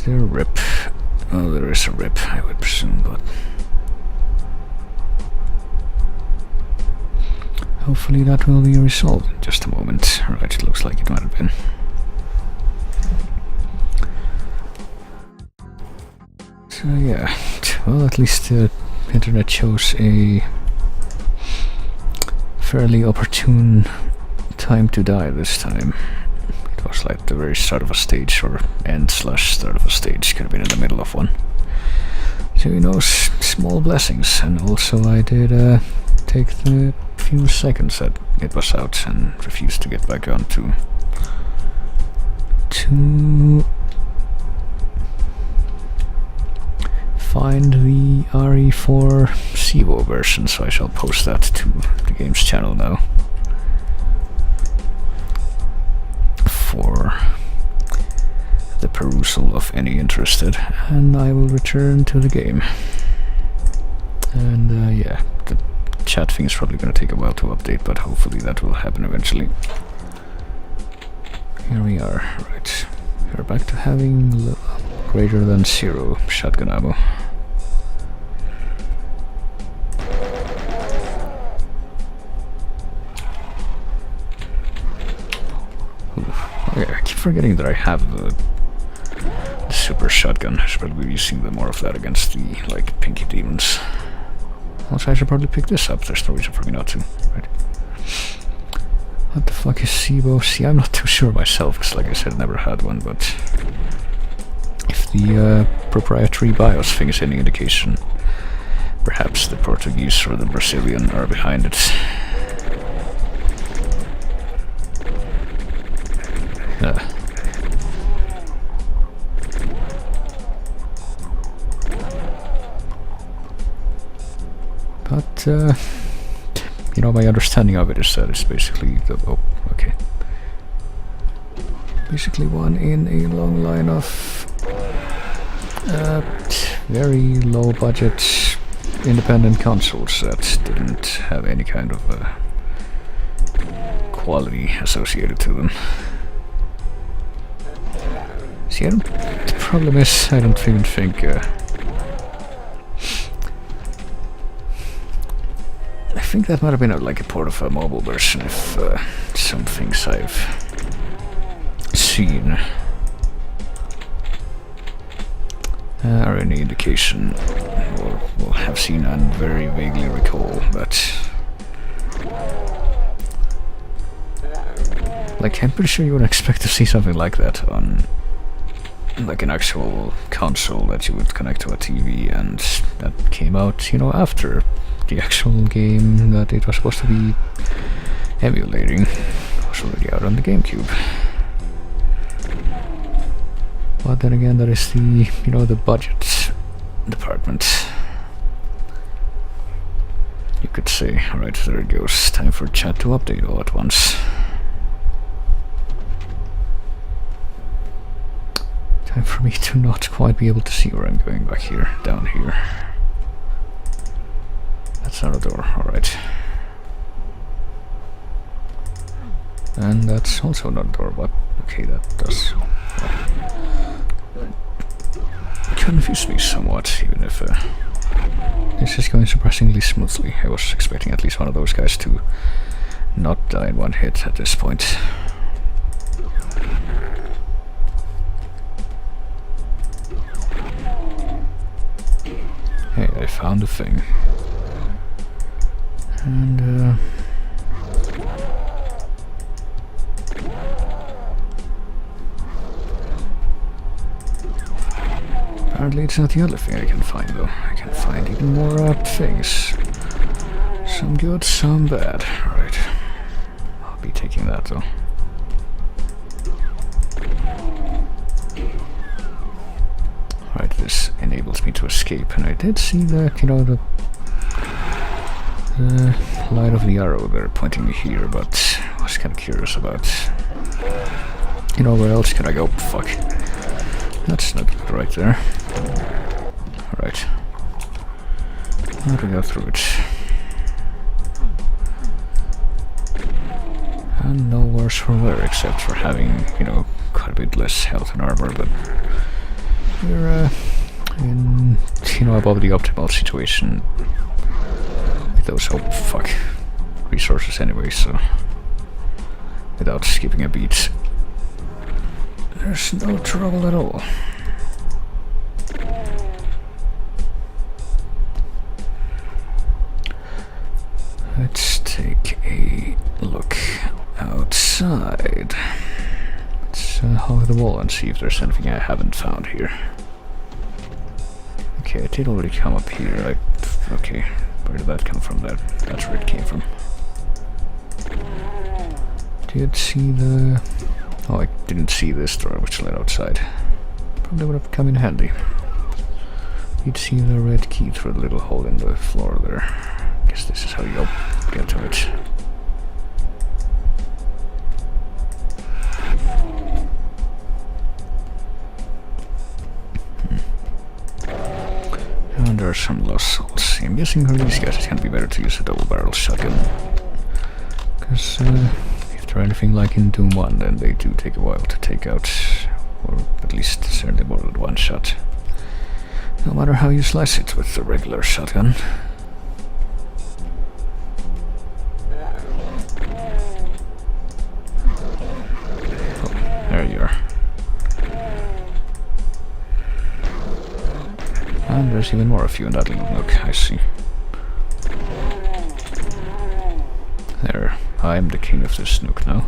Is there a rip? Oh, there is a rip, I would presume, but hopefully that will be resolved in just a moment. Right, it looks like it might have been. So yeah, well, at least the internet chose a fairly opportune time to die this time. It was like the very start of a stage, or end/start of a stage, could have been in the middle of one. So you know, small blessings. And also I did take the few seconds that it was out and refused to get back on to find the RE4 Civo version, so I shall post that to the game's channel now for the perusal of any interested, and I will return to the game. And yeah, the chat thing is probably gonna take a while to update, but hopefully that will happen eventually. Here we are, right. We're back to having greater than 0 shotgun ammo. Yeah, I keep forgetting that I have the super shotgun. I should probably be using more of that against the, like, pinky demons. Also, I should probably pick this up. There's no reason for me not to, right? What the fuck is Civo? See, I'm not too sure myself, because like I said, I never had one, but if the proprietary BIOS thing is any indication, perhaps the Portuguese or the Brazilian are behind it. But, you know, my understanding of it is that it's basically the... oh, okay. Basically one in a long line of very low budget independent consoles that didn't have any kind of quality associated to them. See, the problem is I don't even think I think that might have been like a port of a mobile version, if some things I've seen are any indication, or have seen and very vaguely recall that. Like, I'm pretty sure you would expect to see something like that on like an actual console that you would connect to a TV, and that came out, you know, after the actual game that it was supposed to be emulating was already out on the GameCube. But then again, that is the, you know, the budget department, you could say. Alright, there it goes. Time for chat to update all at once. Time for me to not quite be able to see where I'm going back here, down here. That's not a door, alright. And that's also not a door, but okay, that does confuse me somewhat, even if this is going surprisingly smoothly. I was expecting at least one of those guys to not die in one hit at this point. Hey, I found a thing. And apparently it's not the other thing I can find, though. I can find even more things. Some good, some bad. Right. I'll be taking that, though. Right, this enables me to escape, and I did see that, you know, the light of the arrow there pointing me here, but I was kind of curious about, you know, where else can I go? Fuck. That's not good right there. Alright. How do we go through it? And no worse for wear, except for having, you know, quite a bit less health and armor, but we're in, above the optimal situation with those, resources anyway, so without skipping a beat, there's no trouble at all. Let's take a look outside. Let's hug the wall and see if there's anything I haven't found here. Okay, it did already come up here. Okay, where did that come from? That's where it came from. Did see the... Oh, I didn't see this door which led outside. Probably would have come in handy. You'd see the red key through the little hole in the floor there. Guess this is how you get to it. And there are some lost souls. I'm guessing for these guys it's gonna be better to use a double barrel shotgun. Because if they're anything like in Doom 1, then they do take a while to take out, or at least certainly more than one shot. No matter how you slice it with the regular shotgun. Oh, there you are. And there's even more of you in that little nook, I see. There, I'm the king of this nook now.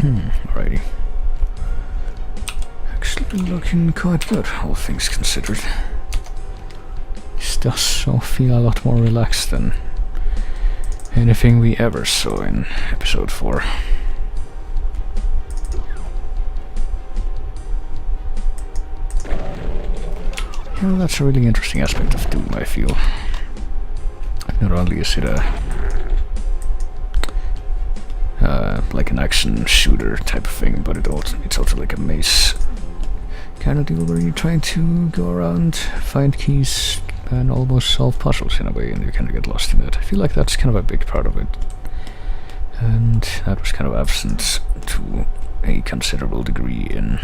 Alrighty. Actually looking quite good, all things considered. This does feel a lot more relaxed than anything we ever saw in episode 4. Yeah, that's a really interesting aspect of Doom, I feel. Not only is it like an action shooter type of thing, but it's also like a maze kind of deal where you're trying to go around, find keys, and almost solve puzzles in a way, and you kind of get lost in it. I feel like that's kind of a big part of it, and that was kind of absent to a considerable degree in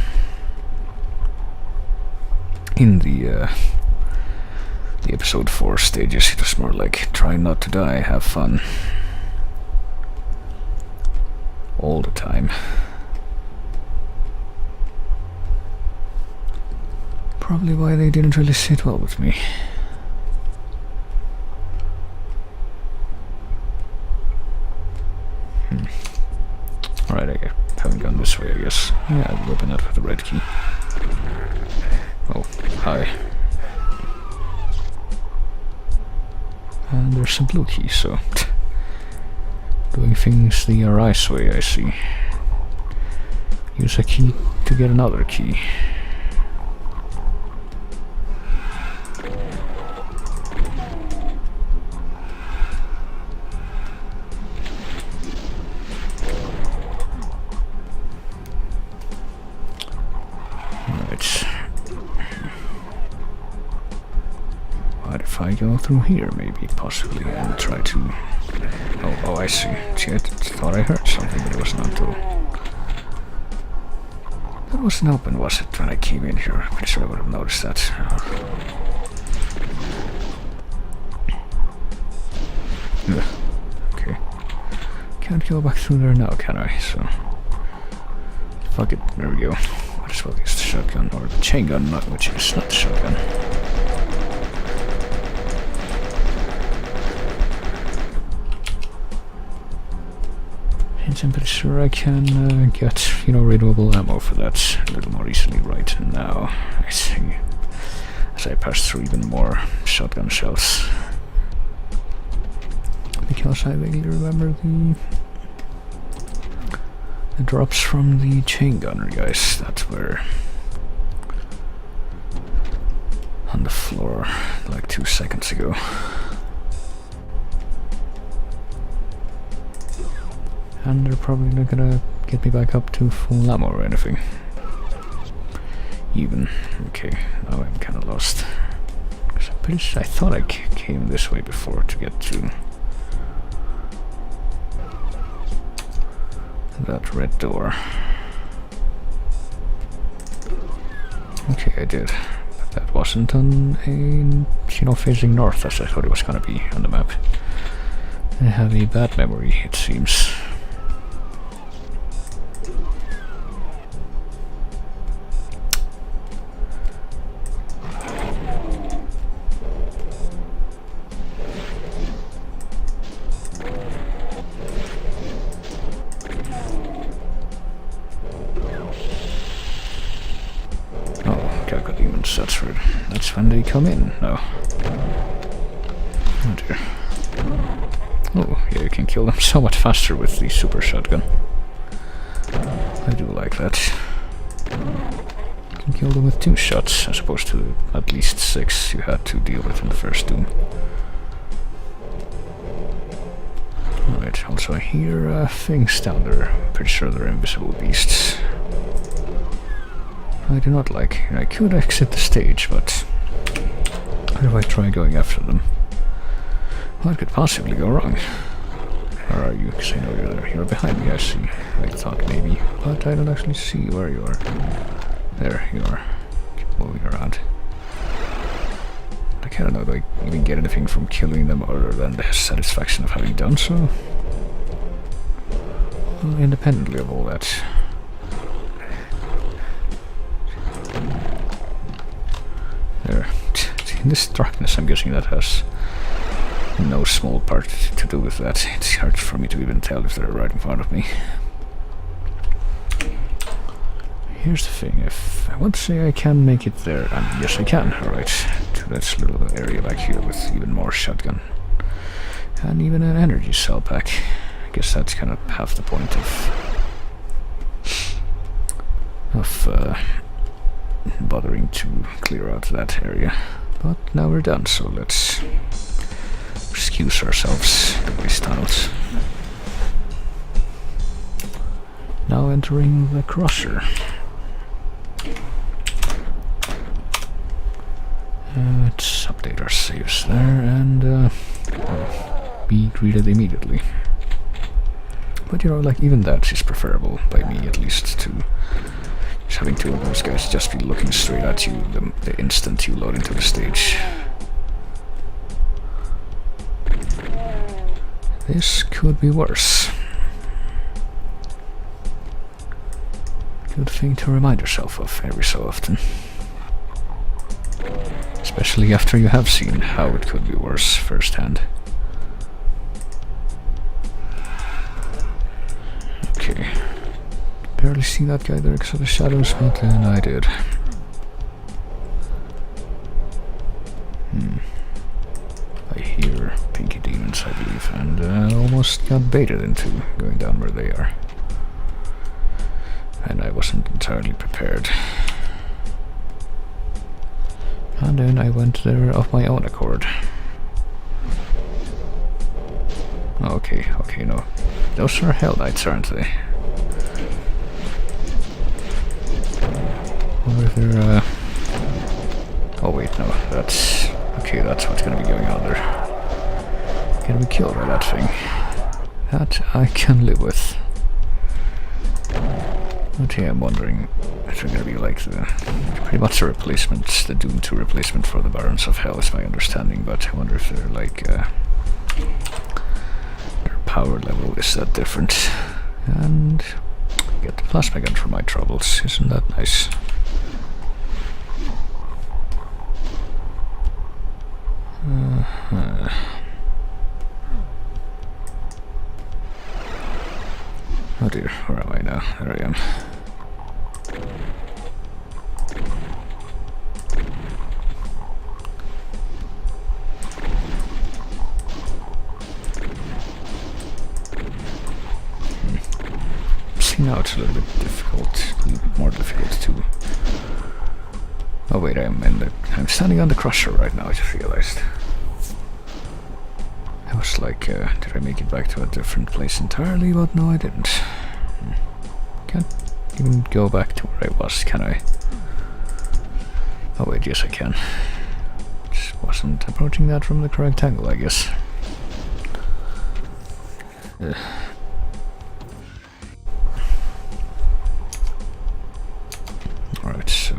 the episode 4 stages. It was more like try not to die, have fun all the time. Probably why they didn't really sit well with me. Alright, I haven't gone this way, I guess. Yeah, I'll open that with the red key. Oh, hi. And there's some blue keys, so... doing things the RI's way, I see. Use a key to get another key. What if I go through here, maybe, possibly, and try to... Oh, I see. See, I thought I heard something, but it was not though. That wasn't open, was it, when I came in here? I'm pretty sure I would have noticed that. Okay. Can't go back through there now, can I? So... fuck it, there we go. Might as well use the shotgun, or the chain gun, which is not the shotgun. I'm pretty sure I can get, renewable ammo for that a little more easily right now, I see, as I pass through even more shotgun shells. Because I vaguely remember the drops from the chain gunner guys that were on the floor like 2 seconds ago. And they're probably not gonna get me back up to full ammo or anything. Even. Okay, now I'm kinda lost. 'Cause I'm pretty sure I thought I came this way before to get to that red door. Okay, I did. But that wasn't on a, facing north as I thought it was gonna be on the map. I have a bad memory, it seems. That's right. That's when they come in now. Oh dear. Oh, yeah, you can kill them so much faster with the super shotgun. I do like that. You can kill them with 2 shots, as opposed to at least 6 you had to deal with in the first Doom. Alright, also I hear things down there. Pretty sure they're invisible beasts. I do not like. I could exit the stage, but what if I try going after them? What could possibly go wrong? Where are you? Because I know you're there. You're behind me, I see. I thought maybe, but I don't actually see where you are. There you are. Keep moving around. I don't know, do I even get anything from killing them other than the satisfaction of having done so? Well, independently of all that. There. In this darkness, I'm guessing that has no small part to do with that. It's hard for me to even tell if they're right in front of me. Here's the thing, if I want to say I can make it there, and yes I can, alright, to this little area back here with even more shotgun. And even an energy cell pack. I guess that's kind of half the point of bothering to clear out that area. But now we're done, so let's excuse ourselves in these tunnels. Now entering the crusher. Let's update our saves there and be greeted immediately. But like even that is preferable by me at least to just having 2 of those guys just be looking straight at you the instant you load into the stage. This could be worse. Good thing to remind yourself of every so often. Especially after you have seen how it could be worse firsthand. Okay. Barely see that guy there because of the shadows, but then I did. I hear pinky demons, I believe, and almost got baited into going down where they are. And I wasn't entirely prepared. And then I went there of my own accord. Okay, no. Those are Hell Knights, aren't they? Or if they're, oh wait, no, that's... Okay, that's what's gonna be going on there. Gonna be killed by that thing. That I can live with. But yeah, I'm wondering if they're gonna be like pretty much a replacement, the Doom 2 replacement for the Barons of Hell is my understanding, but I wonder if they're like, their power level is that different. And get the plasma gun for my troubles, isn't that nice? Oh dear, where am I now? There I am. See, now it's a little bit difficult, a little bit more difficult to... Oh wait, I'm standing on the crusher right now, I just realized. I was like, did I make it back to a different place entirely? But no, I didn't. Can't even go back to where I was, can I? Oh wait, yes I can. Just wasn't approaching that from the correct angle, I guess. Alright, so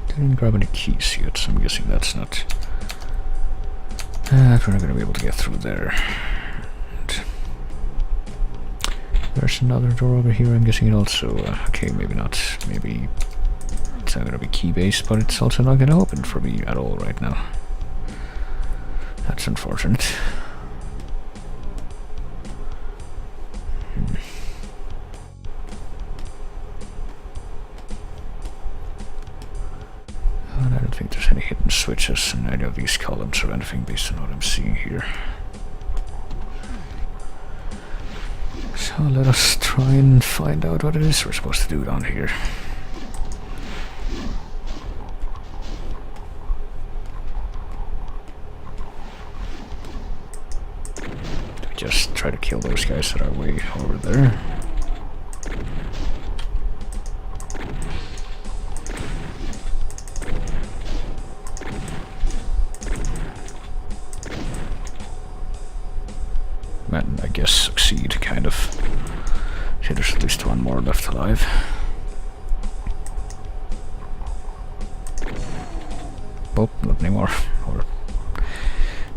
didn't grab any keys yet, so I'm guessing that's not... we're not gonna be able to get through there. And there's another door over here, I'm guessing it also... okay, maybe not. Maybe it's not gonna be key-based, but it's also not gonna open for me at all right now. That's unfortunate. And I don't think there's any hidden switches in any of these columns or anything based on what I'm seeing here. So let us try and find out what it is we're supposed to do down here. Just try to kill those guys that are way over there. And I guess succeed, kind of. See, there's at least one more left alive. Oh, not anymore. Or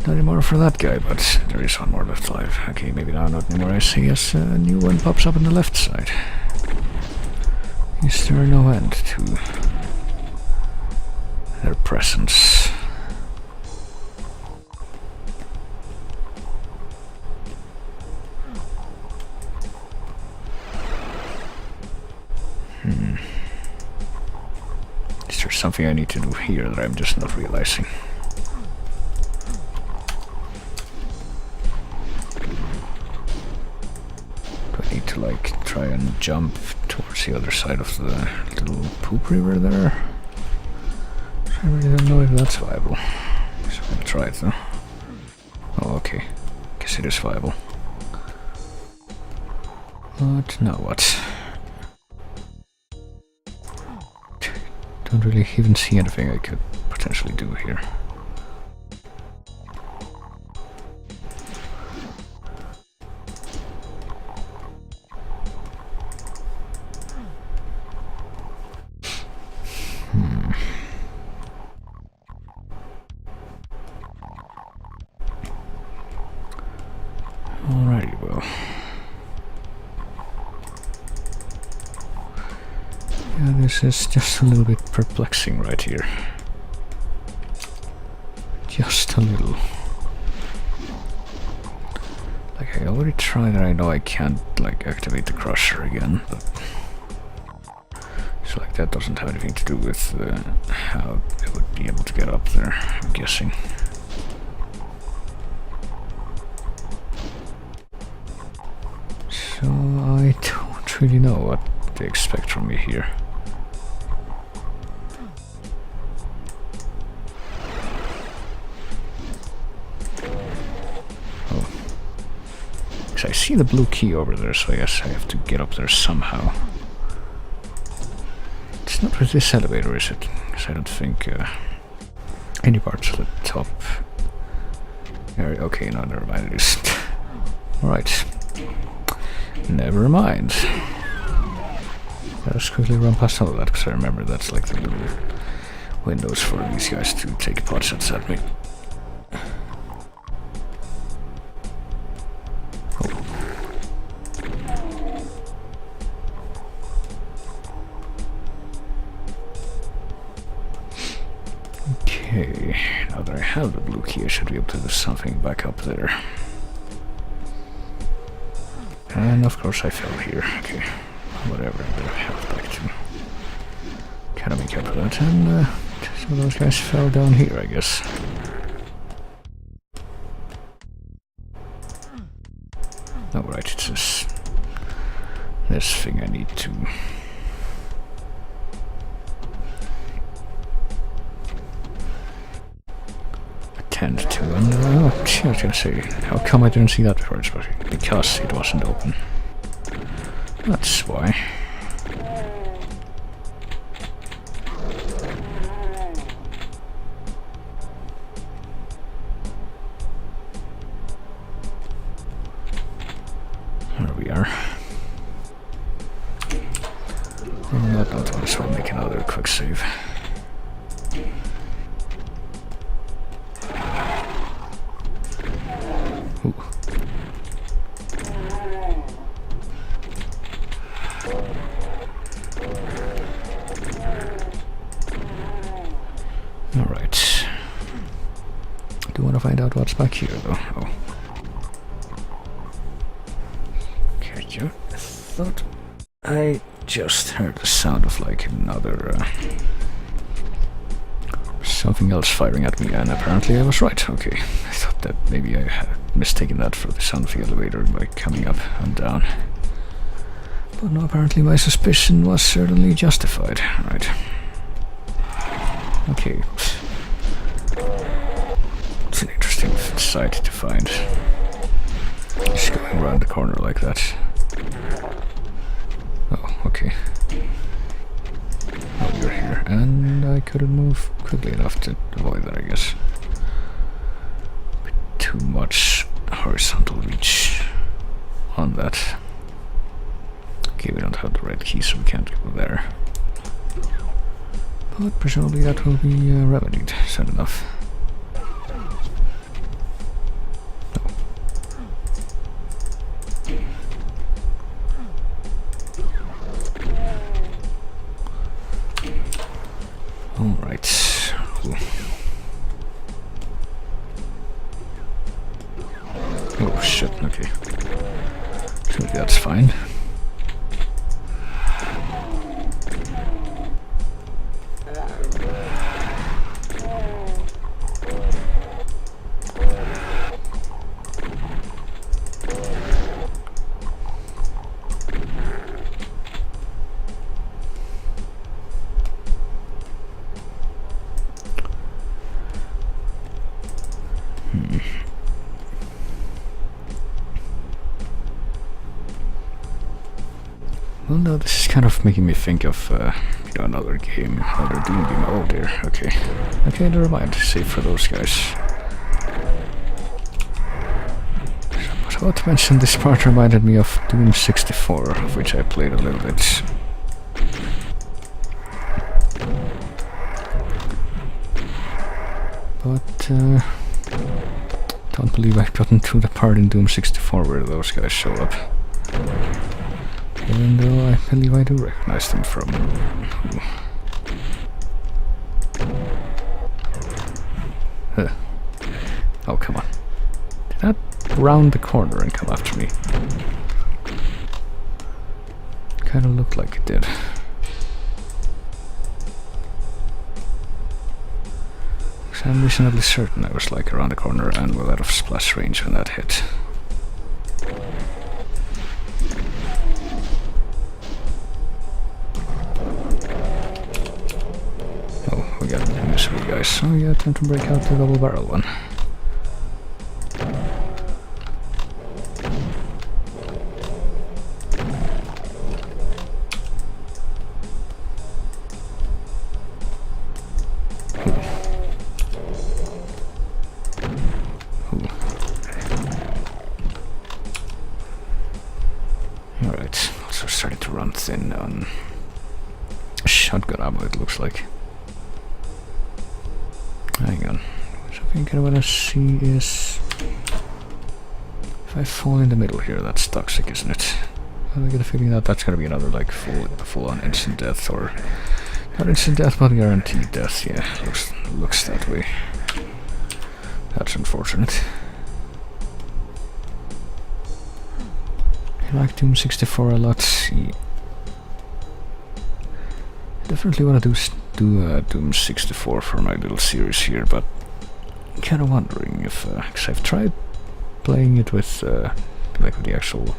not anymore for that guy, but there is one more left alive. Okay, maybe now not anymore. I see as a new one pops up on the left side. Is there no end to their presence? Is there something I need to do here that I'm just not realizing? To like try and jump towards the other side of the little poop river there. I really don't know if that's viable. So I'm gonna try it though. Oh, okay. Guess it is viable. But now what? Don't really even see anything I could potentially do here. Alrighty, well. Yeah, this is just a little bit perplexing right here. Just a little. Like, I already tried and I know I can't, like, activate the crusher again, but... So, like, that doesn't have anything to do with how I would be able to get up there, I'm guessing. So I don't really know what they expect from me here. Oh. Because I see the blue key over there, so I guess I have to get up there somehow. It's not with this elevator, is it? Because I don't think any parts of the top area. Okay, no, never mind, it is. Alright. Never mind. Let's quickly run past all of that, because I remember that's like the little windows for these guys to take pot shots at me. Oh. Okay, now that I have the blue key, I should be able to do something back up there. And of course I fell here. Okay, whatever, a bit of health back to kind of make up for that. And so those guys fell down here, I guess. Oh right, it's this thing I need to... attend to, and I was gonna say, how come I didn't see that before? It's because it wasn't open. That's why. Well, not might as well make another quick save. Ooh. Alright. Do you want to find out what's back here, though? Oh. Okay, I thought I just heard the sound of like another something else firing at me, and apparently I was right. Okay, I thought that maybe I had mistaken that for the sound of the elevator by coming up and down. But no, apparently my suspicion was certainly justified. Right. Okay. It's an interesting sight to find. Just going around the corner like that. Oh, okay. Oh, you're here. And I couldn't move quickly enough to avoid that, I guess. Bit too much horizontal reach on that. Okay, we don't have the right key, so we can't go there. But presumably that will be remedied soon enough. Alright. Oh shit, okay. So that's fine. Well, no, this is kind of making me think of, you know, another game, another Doom game. Oh dear, okay. Okay, never mind, save for those guys. But I want to mention, this part reminded me of Doom 64, of which I played a little bit. But, don't believe I've gotten to the part in Doom 64 where those guys show up. Even though I believe I do recognize them from... Huh. Oh, come on. Did that round the corner and come after me? Kinda looked like it did. So I'm reasonably certain I was like around the corner and well out of splash range when that hit. We got invisible guys. Oh yeah, time to break out the double barrel one. Alright, also starting to run thin on shotgun ammo, it looks like. Hang on. Something I want to see is... if I fall in the middle here, that's toxic, isn't it? Well, I get a feeling that that's gonna be another, like, full-on instant death, or... not instant death, but guaranteed death, yeah. Looks that way. That's unfortunate. I like Doom 64 a lot. Definitely want to do Doom 64 for my little series here, but I'm kind of wondering if, because I've tried playing it with, like with the actual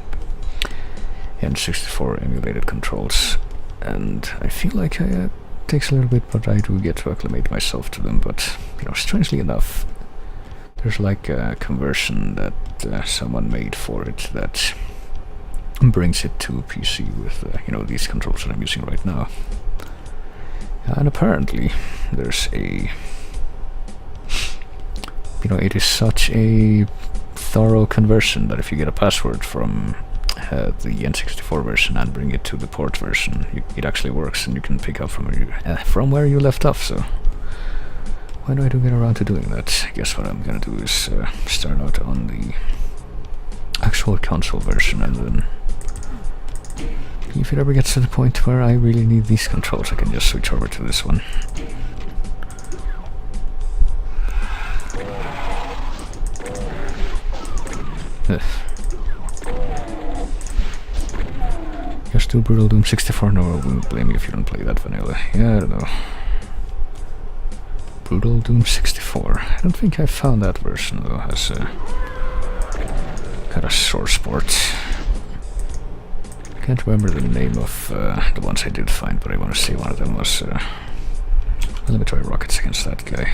N64 emulated controls, and I feel like it takes a little bit, but I do get to acclimate myself to them. But you know, strangely enough, there's like a conversion that someone made for it that brings it to PC with you know, these controls that I'm using right now. And apparently there's a, you know, it is such a thorough conversion that if you get a password from the N64 version and bring it to the port version, it actually works, and you can pick up from where you left off. So why do I get around to doing that? I guess what I'm gonna do is start out on the actual console version, and then if it ever gets to the point where I really need these controls, I can just switch over to this one. Just do Brutal Doom 64. No, I won't blame you if you don't play that vanilla. Yeah, I don't know. Brutal Doom 64. I don't think I found that version though, as a kind of source port. Can't remember the name of the ones I did find, but I want to say one of them was. Well, let me try rockets against that guy.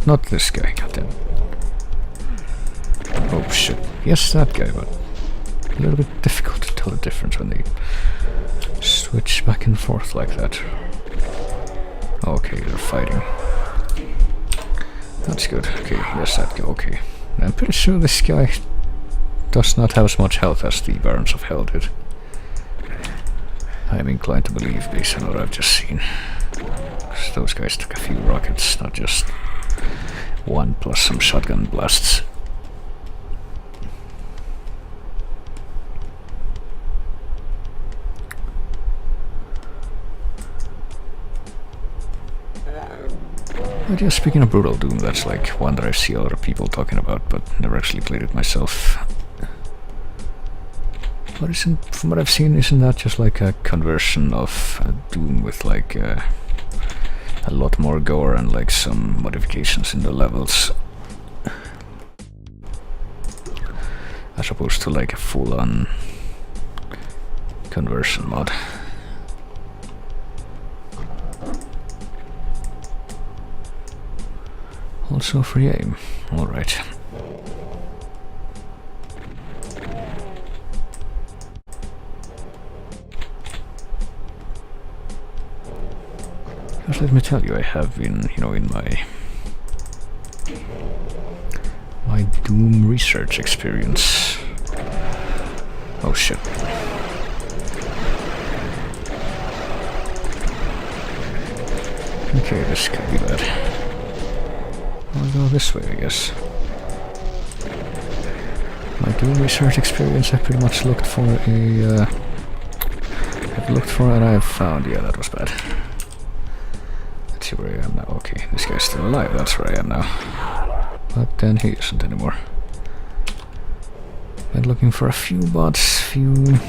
Not this guy. Goddamn. Oh shit. Yes, that guy, but a little bit difficult to tell the difference when they switch back and forth like that. Okay, they're fighting. That's good. Okay, yes, that guy. Okay. I'm pretty sure this guy does not have as much health as the Barons of Hell did. I'm inclined to believe, based on what I've just seen. Because those guys took a few rockets, not just one plus some shotgun blasts. But yeah, speaking of Brutal Doom, that's like one that I see a lot of people talking about, but never actually played it myself. But from what I've seen, isn't that just like a conversion of Doom with like a lot more gore and like some modifications in the levels, as opposed to like a full-on conversion mod? Also free aim. Alright. Just let me tell you, I have been, in my Doom research experience. Oh shit. Okay, this could be bad. I'll go this way, I guess. My Doom research experience, I pretty much looked for I've looked for and I've found. Yeah, that was bad. Let's see where I am now. Okay, this guy's still alive, that's where I am now. But then he isn't anymore. Been looking for a few bots, few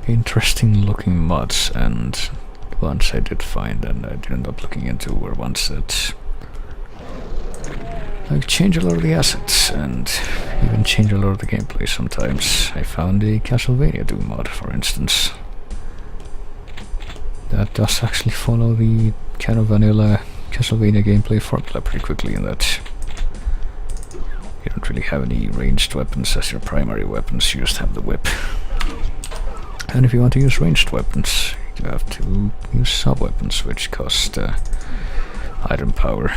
interesting looking mods, and ones I did find and I did end up looking into were ones that like change a lot of the assets and even change a lot of the gameplay sometimes. I found a Castlevania Doom mod, for instance, that does actually follow the kind of vanilla Castlevania gameplay formula pretty quickly, in that you don't really have any ranged weapons as your primary weapons, you just have the whip. And if you want to use ranged weapons, you have to use sub-weapons, which cost item power.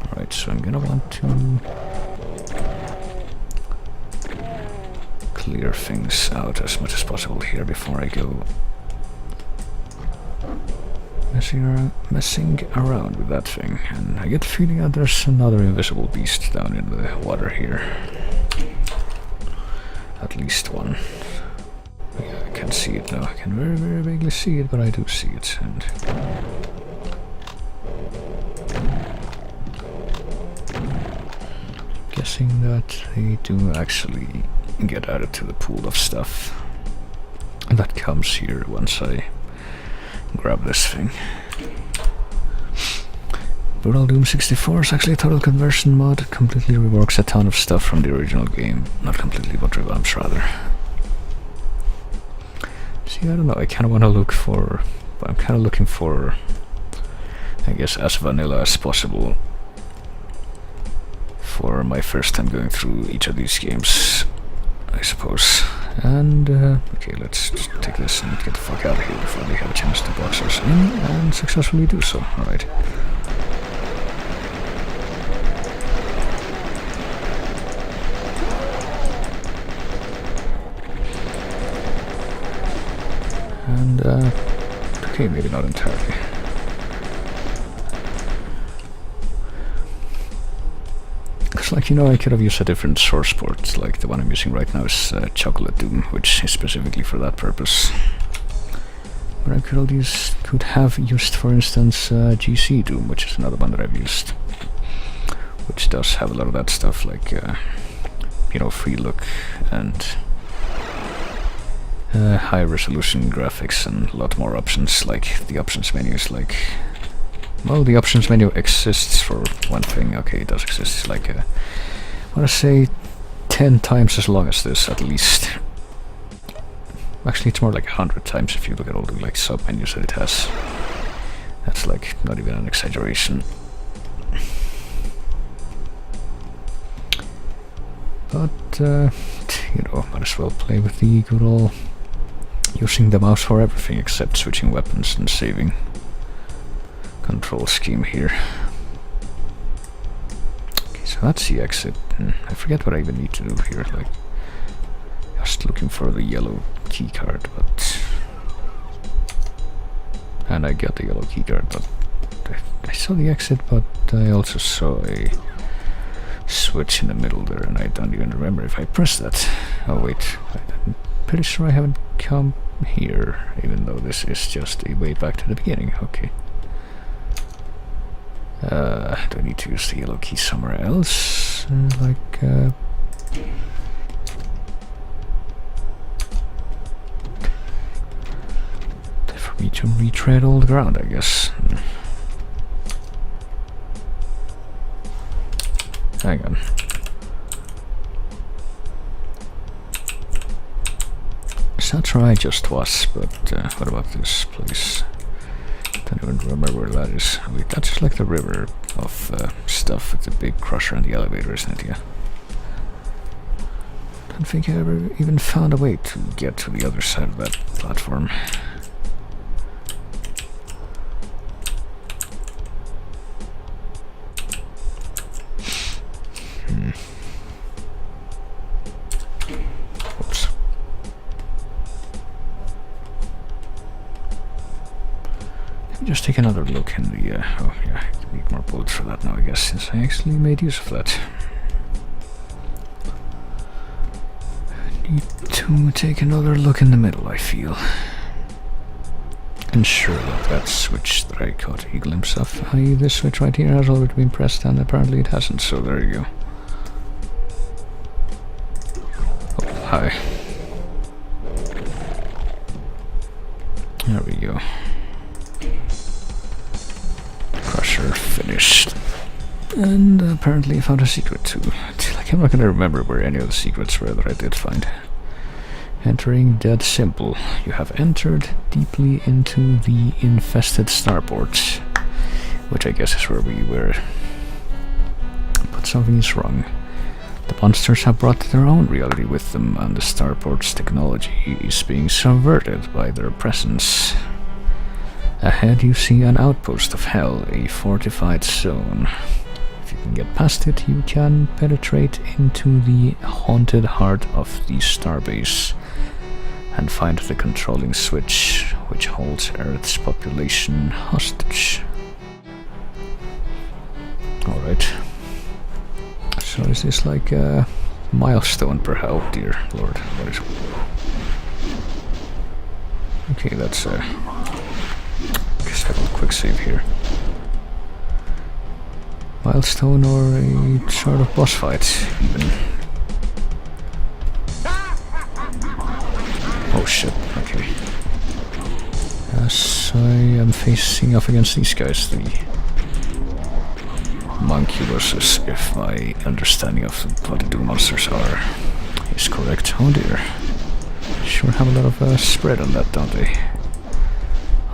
Alright, so I'm gonna want to clear things out as much as possible here before I go messing around with that thing. And I get the feeling that there's another invisible beast down in the water here. At least one. Yeah, I can't see it now. I can very, very vaguely see it, but I do see it. And guessing that they do actually get added to the pool of stuff that comes here once I grab this thing. Brutal Doom 64 is actually a total conversion mod. It completely reworks a ton of stuff from the original game. Not completely, but revamps rather. See, I don't know, I kind of want to look for... I'm kind of looking for, I guess, as vanilla as possible for my first time going through each of these games, I suppose. And, okay, let's just take this and get the fuck out of here before they have a chance to box us in, and successfully do so. Alright. And, okay, maybe not entirely. It's like, you know, I could have used a different source port, like the one I'm using right now is Chocolate Doom, which is specifically for that purpose. But I could have used, for instance, GC Doom, which is another one that I've used, which does have a lot of that stuff, like, you know, free look and high resolution graphics and a lot more options. Like the options menu is like, well, the options menu exists for one thing. Okay, it does exist. It's like, I want to say 10 times as long as this, at least. Actually, it's more like 100 times if you look at all the like sub-menus that it has. That's like not even an exaggeration. But, you know, might as well play with the good old using the mouse for everything except switching weapons and saving control scheme here. Okay, so that's the exit. I forget what I even need to do here, like just looking for the yellow key card, but and I got the yellow key card, but I saw the exit, but I also saw a switch in the middle there, and I don't even remember if I pressed that. Oh wait, I'm pretty sure I haven't come here, even though this is just a way back to the beginning. Okay. Do I need to use the yellow key somewhere else? For me to retread all the ground, I guess. Hang on. That's where I just was, but what about this place? Don't even remember where that is. Wait, that's just like the river of stuff with the big crusher and the elevator, isn't it? Yeah. Don't think I ever even found a way to get to the other side of that platform. Oops. Let me just take another look in the... oh yeah, I need more bullets for that now, I guess, since I actually made use of that. I need to take another look in the middle, I feel. Ensure that that switch that I caught a glimpse of, i.e. this switch right here, has already been pressed, and apparently it hasn't, so there you go. Oh, hi. There we go. Crusher finished. And apparently I found a secret too. Like, I'm not gonna remember where any of the secrets were that I did find. Entering dead simple. You have entered deeply into the infested starports, which I guess is where we were. But something is wrong. The monsters have brought their own reality with them, and the starport's technology is being subverted by their presence. Ahead you see an outpost of hell, a fortified zone. If you can get past it, you can penetrate into the haunted heart of the starbase and find the controlling switch which holds Earth's population hostage. Alright. So is this like a milestone perhaps? Oh dear lord, what is... Okay, that's guess I will quick save here. Milestone or a sort of boss fight, even. Oh shit, okay. As I am facing off against these guys, the Monculus, if my understanding of what the Doom monsters are is correct. Oh dear. Sure have a lot of spread on that, don't they?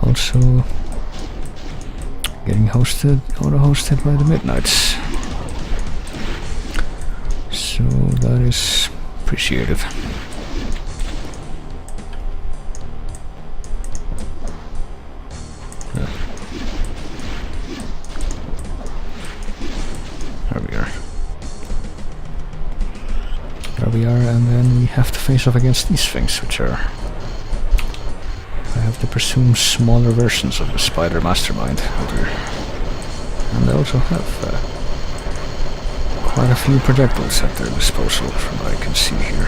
Also getting hosted, auto-hosted by the Midnights. So that is appreciated. There we are. There we are, and then we have to face off against these things, which are... I have the presumed smaller versions of the Spider Mastermind out here. And they also have quite a few projectiles at their disposal, from what I can see here.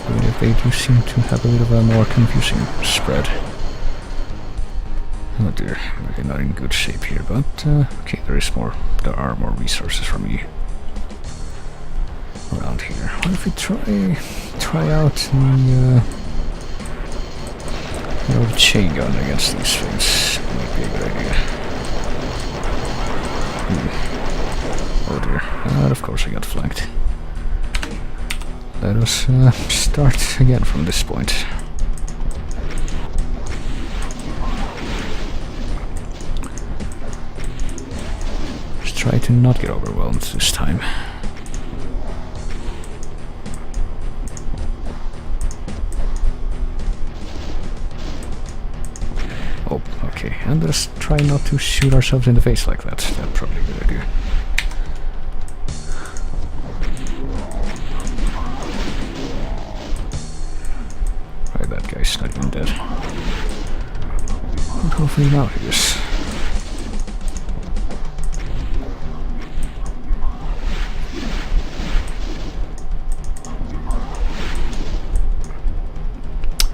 Even if they do seem to have a bit of a more confusing spread. Oh dear, we're not in good shape here, but okay, there are more resources for me around here. What if we try out the chain gun against these things? Might be a good idea. Oh dear, and of course I got flanked. Let us start again from this point. Just try to not get overwhelmed this time. Oh, okay, and let's try not to shoot ourselves in the face like that. That's probably a good idea. Right, that guy's not even dead. But hopefully now he is.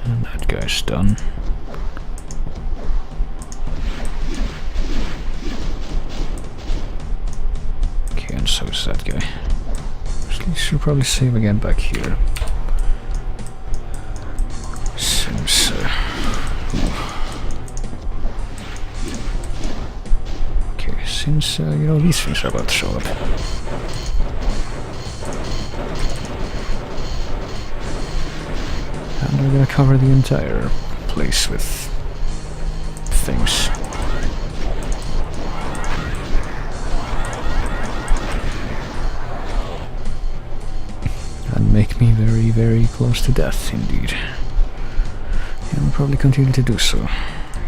And that guy's done. So is that guy. Actually, should probably save again back here. Since okay, since you know, these things are about to show up. And we're gonna cover the entire place with things. Make me very, very close to death, indeed. And will probably continue to do so,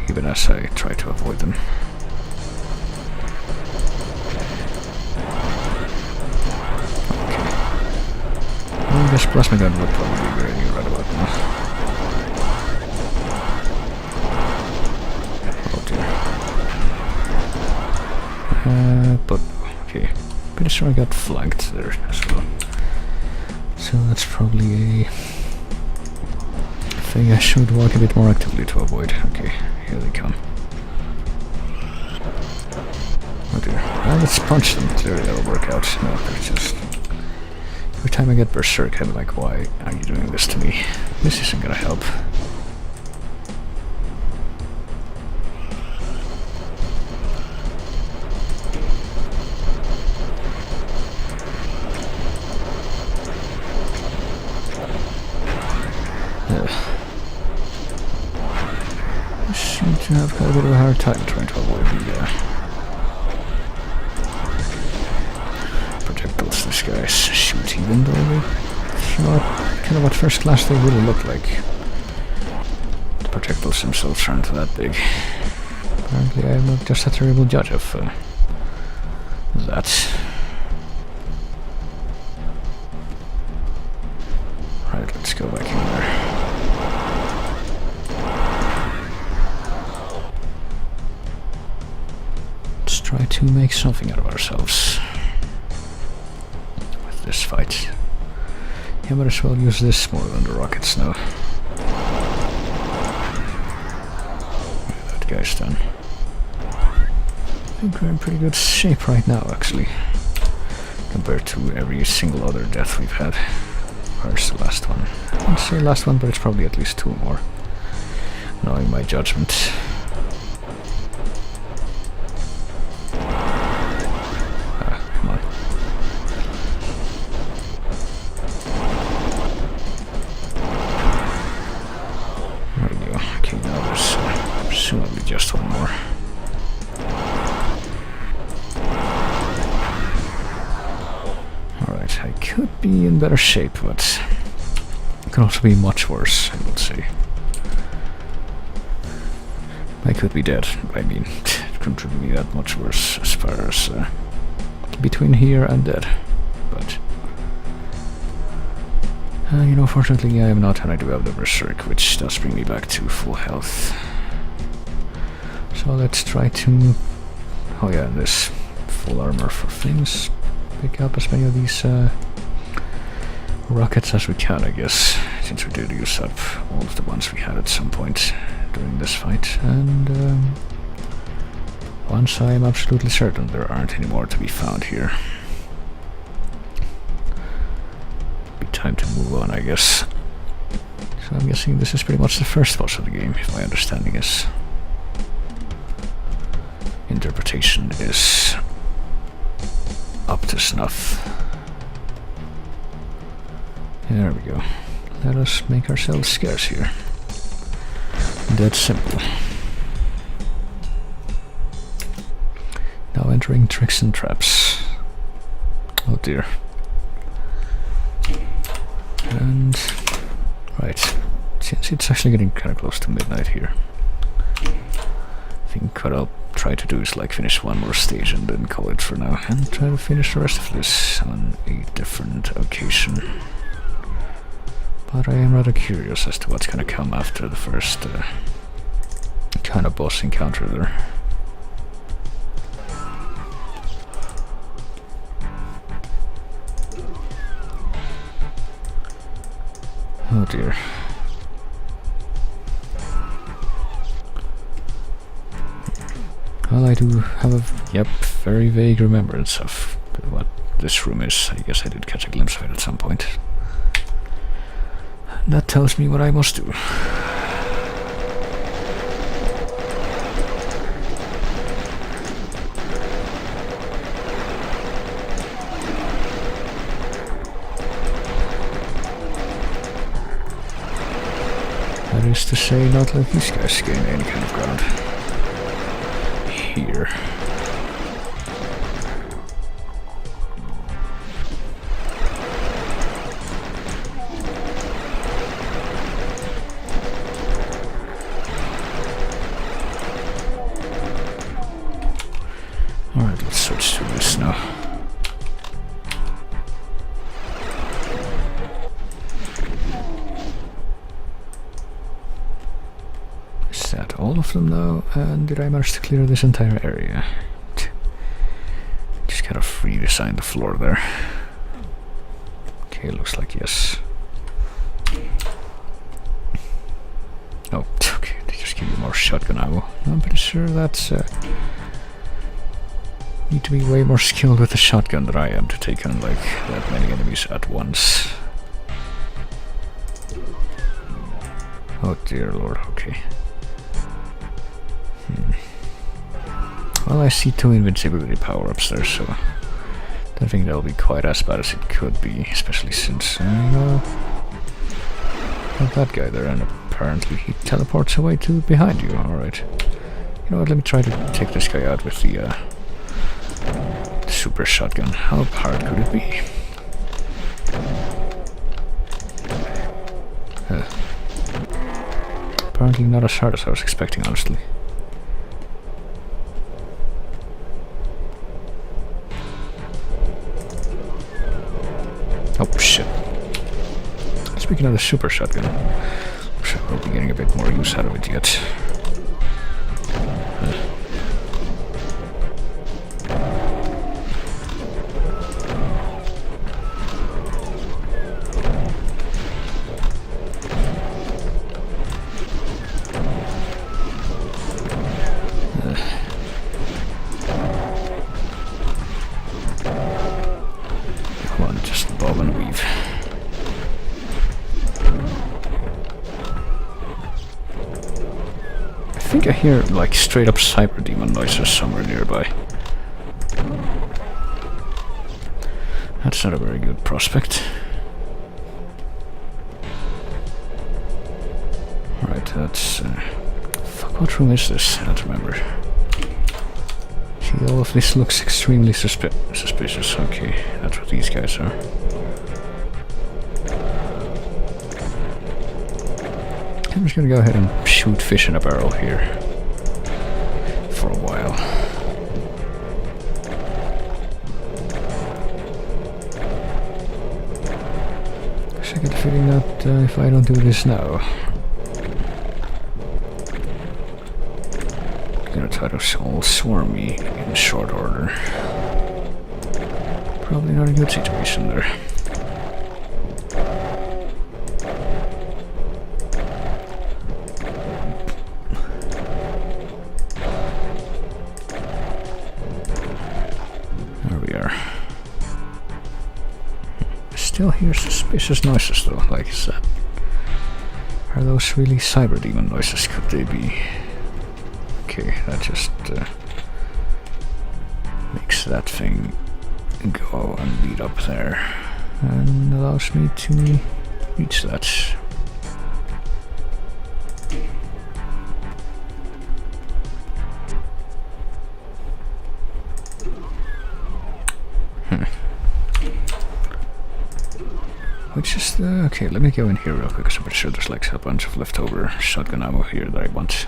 even as I try to avoid them. Okay. Well, I guess plasma gun would probably be very right about now. Oh dear. But, okay. Pretty sure I got flanked there as well. So that's probably a thing I should walk a bit more actively to avoid. Okay, here they come. Oh dear. Well, let's punch them. Clearly that'll work out. No, they're just... Every time I get berserk, I'm like, why are you doing this to me? This isn't gonna help. I seem to have quite a bit of a hard time trying to avoid the projectiles this guy's shoot, even though they not kind of at first glance they really look like the projectiles themselves aren't that big. Apparently I'm not just a terrible judge of that. Right, let's go back in there. Try to make something out of ourselves with this fight. Yeah, might as well use this more than the rockets now. That guy's done. I think we're in pretty good shape right now, actually, compared to every single other death we've had. Where's the last one? I wouldn't say last one, but it's probably at least 2 more, knowing my judgment. Just one more. Alright, I could be in better shape, but it could also be much worse, I would say. I could be dead. I mean, it couldn't really be that much worse as far as between here and dead. But You know, fortunately I am not, and I do have the Berserk, which does bring me back to full health. So let's try to... oh yeah, this full armor for things. Pick up as many of these rockets as we can, I guess, since we did use up all of the ones we had at some point during this fight. And once I am absolutely certain there aren't any more to be found here, be time to move on, I guess. So I'm guessing this is pretty much the first boss of the game, if my understanding is... interpretation is up to snuff. There we go. Let us make ourselves scarce here. That's simple. Now entering tricks and traps. Oh dear. And... right. Since it's actually getting kind of close to midnight here, I think what I'll try to do is like finish one more stage and then call it for now, and try to finish the rest of this on a different occasion. But I am rather curious as to what's gonna come after the first kind of boss encounter there. Oh dear. Well, I do have a, yep, very vague remembrance of what this room is. I guess I did catch a glimpse of it at some point. That tells me what I must do. That is to say, not let these guys gain any kind of ground. Here. Alright, let's switch to this now. Is that all of them now? And did I manage to clear this entire area? Just kind of redesigned the floor there. Okay, looks like yes. Oh, okay, they just give you more shotgun ammo. I'm pretty sure that's... need to be way more skilled with the shotgun than I am to take on like that many enemies at once. Oh dear lord, okay. Well, I see 2 invincibility power-ups there, so don't think that'll be quite as bad as it could be, especially since got that guy there, and apparently he teleports away to behind you. Alright. You know what, let me try to take this guy out with the super shotgun. How hard could it be? Apparently not as hard as I was expecting, honestly. Oh shit. Speaking of the super shotgun, I'm sure we'll be getting a bit more use out of it yet. Come on, just bob and weave. I think I hear like straight up cyber demon noises somewhere nearby. That's not a very good prospect. Alright, that's... fuck, what room is this? I don't remember. See, all of this looks extremely suspicious. Okay, that's what these guys are. I'm just gonna go ahead and shoot fish in a barrel here for a while. I get the feeling that if I don't do this now, they're gonna try to all swarm me in short order. Probably not a good situation there. There we are. Still hear suspicious noises though, like I said. Are those really cyber demon noises? Could they be? Okay, that just makes that thing go and lead up there and allows me to reach that. Which is the... okay, let me go in here real quick, because I'm pretty sure there's like a bunch of leftover shotgun ammo here that I want.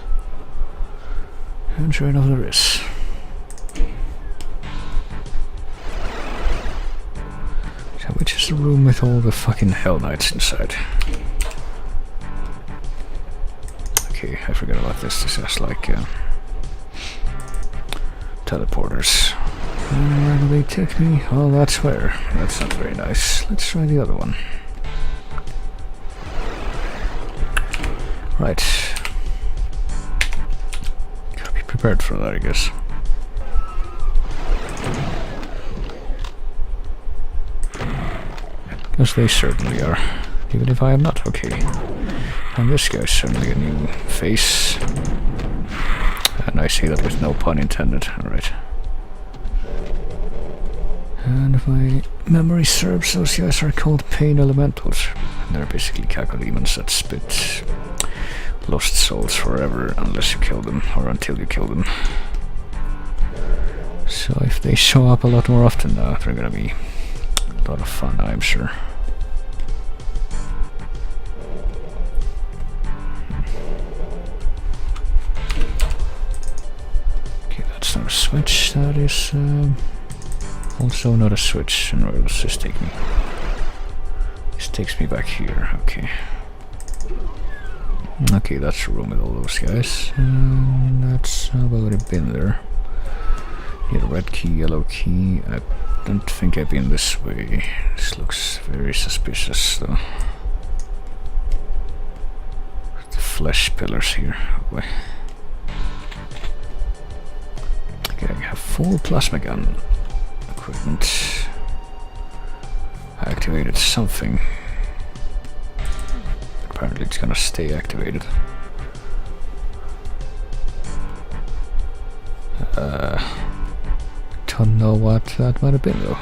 And sure enough there is. So which is the room with all the fucking Hell Knights inside? Okay, I forgot about this. This is like teleporters. And where do they take me? Oh, that's where. That's not very nice. Let's try the other one. Right. Gotta be prepared for that, I guess. As they certainly are. Even if I am not, okay. And this guy's certainly a new face. And I say that with no pun intended. Alright. And if my memory serves, those guys are called Pain Elementals. And they're basically cacodemons that spit lost souls forever unless you kill them, or until you kill them. So if they show up a lot more often now, they're gonna be a lot of fun, I'm sure. Okay, that's not a switch, that is also not a switch. And where does this take me? This takes me back here, okay. Okay, that's the room with all those guys. I've already been there. Need a red key, yellow key. I don't think I've been this way. This looks very suspicious though. The flesh pillars here. Oh boy. Okay, I have full plasma gun equipment. I activated something. Apparently it's gonna stay activated. Don't know what that might have been though.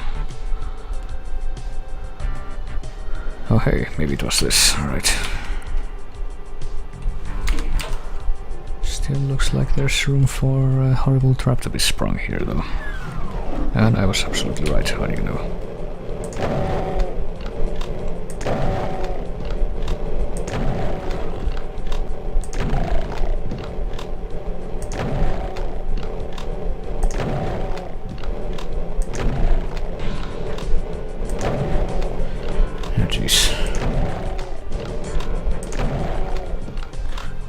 Oh hey, maybe it was this, alright. Still looks like there's room for a horrible trap to be sprung here though. And I was absolutely right, how do you know?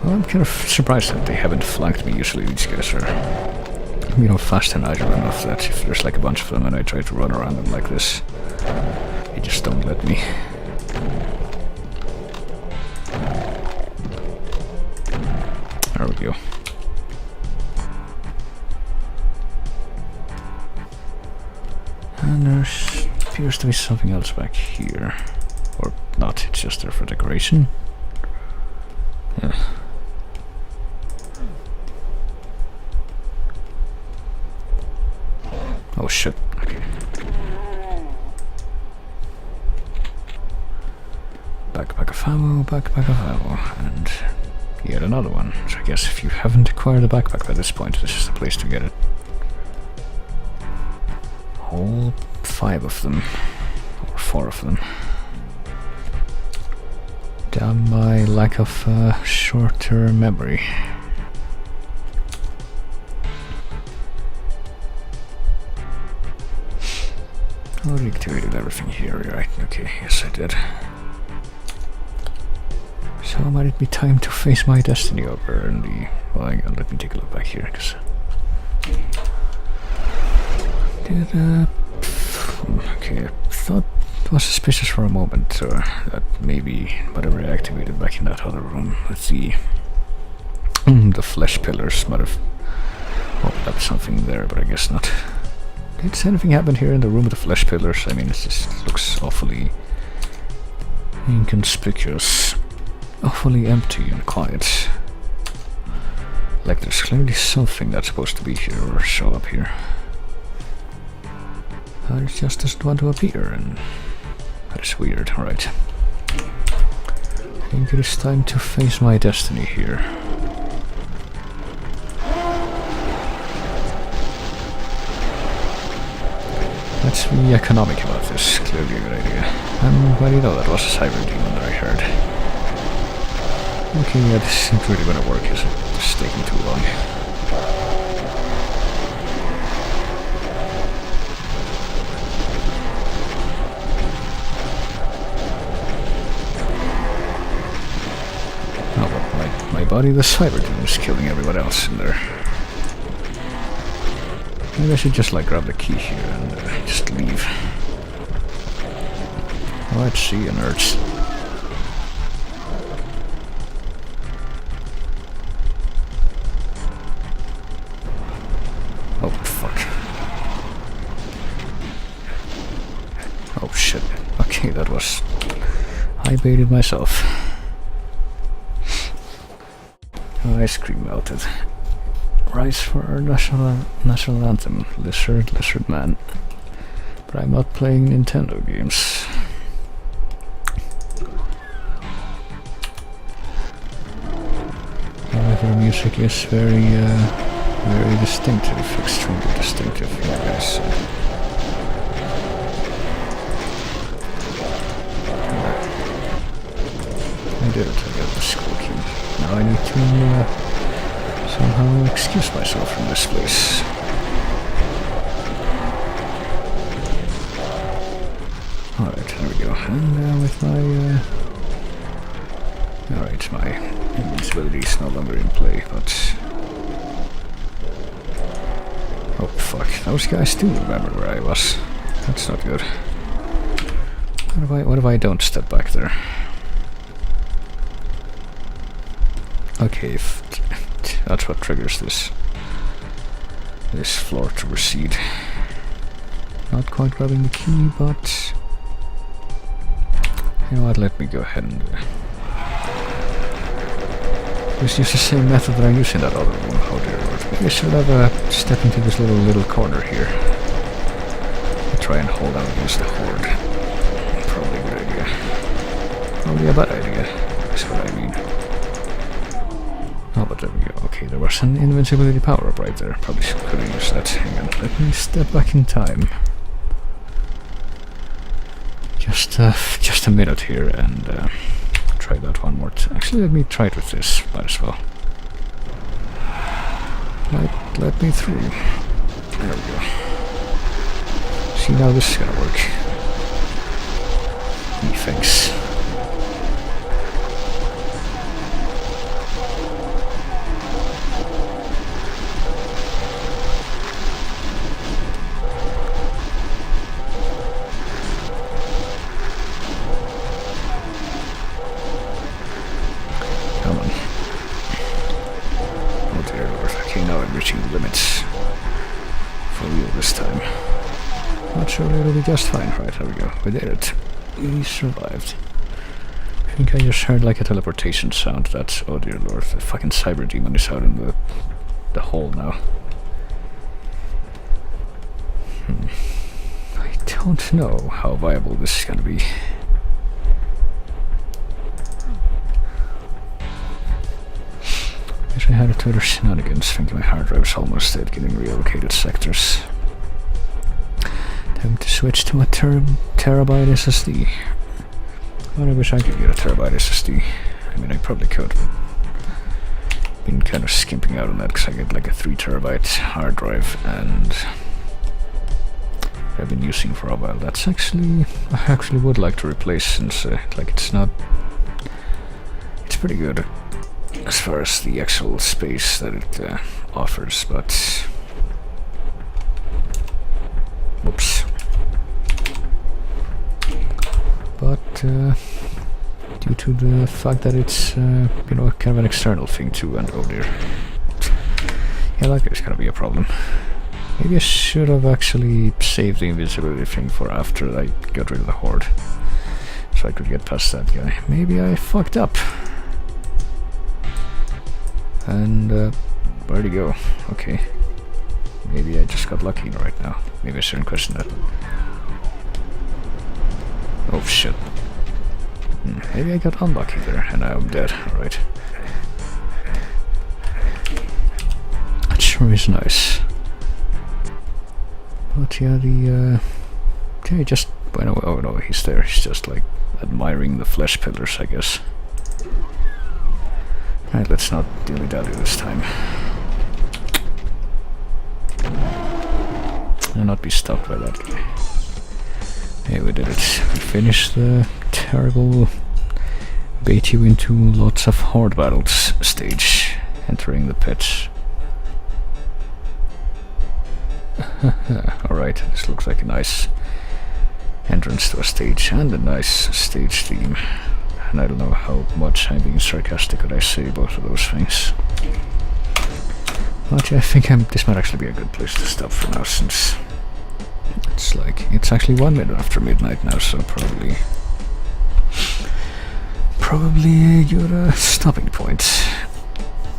I'm kind of surprised that they haven't flanked me. Usually these guys are, you know, fast and agile enough that if there's like a bunch of them and I try to run around them like this, they just don't let me. There we go. And there appears to be something else back here. Or not, it's just there for decoration. Yeah. Oh shit, okay. Backpack of ammo, and yet another one. So I guess if you haven't acquired a backpack by this point, this is the place to get it. All 5 of them, or 4 of them. Damn my lack of short-term memory. I already activated everything here, right? Okay, yes I did. So might it be time to face my destiny over in the... Well, hang on, let me take a look back here, because... Okay, I thought it was suspicious for a moment, that maybe whatever I activated back in that other room with the flesh pillars might have opened up something there, but I guess not. Did anything happen here in the room with the flesh pillars? I mean, it just looks awfully inconspicuous, awfully empty and quiet. Like there's clearly something that's supposed to be here or show up here. But it just doesn't want to appear, and that is weird. Alright. I think it is time to face my destiny here. Let's be economic about this. Clearly a good idea. And why do you know that was a cyber demon that I heard? Okay, yeah, this isn't really gonna work, is it? It's taking too long. Oh, well, my body, the cyber demon, is killing everyone else in there. Maybe I should just like grab the key here and just leave. Let's see you nerds. Oh fuck. Oh shit. Okay, that was... I baited myself. Ice cream melted. Rise for our national anthem, Lizard Man. But I'm not playing Nintendo games. However, the music is very distinctive, extremely distinctive, yes. I did it, I got the school key. Now I need to somehow excuse myself from this place. Alright, there we go. And with my... Alright, my invincibility is no longer in play, but... Oh fuck, those guys still remember where I was. That's not good. What if I don't step back there? Okay, if that's what triggers this floor to recede. Not quite grabbing the key, but you know what, let me go ahead and just use the same method that I used in that other room. Oh dear lord. Maybe I should have stepped into this little corner here. I'll try and hold out against the horde. Probably a good idea. Probably a bad idea, that's what I mean. Oh, but there we go. Okay, there was an invincibility power-up right there. Probably could have used that. Hang on, let me step back in time. Just a minute here and try that one more time. Actually, let me try it with this. Might as well. Let me through. There we go. See, now this is gonna work. Thanks. Limits for real this time. Not sure it'll be just fine. Right, there we go. We did it. We survived. I think I just heard like a teleportation sound. That's, oh dear lord, the fucking cyber demon is out in the hole now. I don't know how viable this is gonna be. I had a Twitter shenanigans, thinking my hard drive was almost dead, getting relocated sectors. Time to switch to a terabyte SSD. But I wish I could get a terabyte SSD. I mean, I probably could, but been kind of skimping out on that because I get like a 3 terabyte hard drive and I've been using for a while. That's actually, I actually would like to replace since like it's pretty good as far as the actual space that it offers, but... Whoops. But due to the fact that it's, you know, kind of an external thing too, and oh dear. Yeah, that is gonna be a problem. Maybe I should have actually saved the invisibility thing for after I got rid of the horde, so I could get past that guy. Maybe I fucked up. And where'd he go? Okay. Maybe I just got lucky right now. Maybe I shouldn't question that. Oh shit. Maybe I got unlucky there and now I'm dead. Alright. That sure is nice. But yeah, okay, just... Oh no, he's there. He's just like admiring the flesh pillars, I guess. Alright, let's not dilly-dally this time. And not be stopped by that guy. Hey, we did it. We finished the terrible bait you into lots of horde battles stage, entering the pit. Alright, this looks like a nice entrance to a stage and a nice stage theme. And I don't know how much I'm being sarcastic when I say both of those things. But yeah, I think this might actually be a good place to stop for now, since it's actually 1 minute after midnight now, so probably a good stopping point.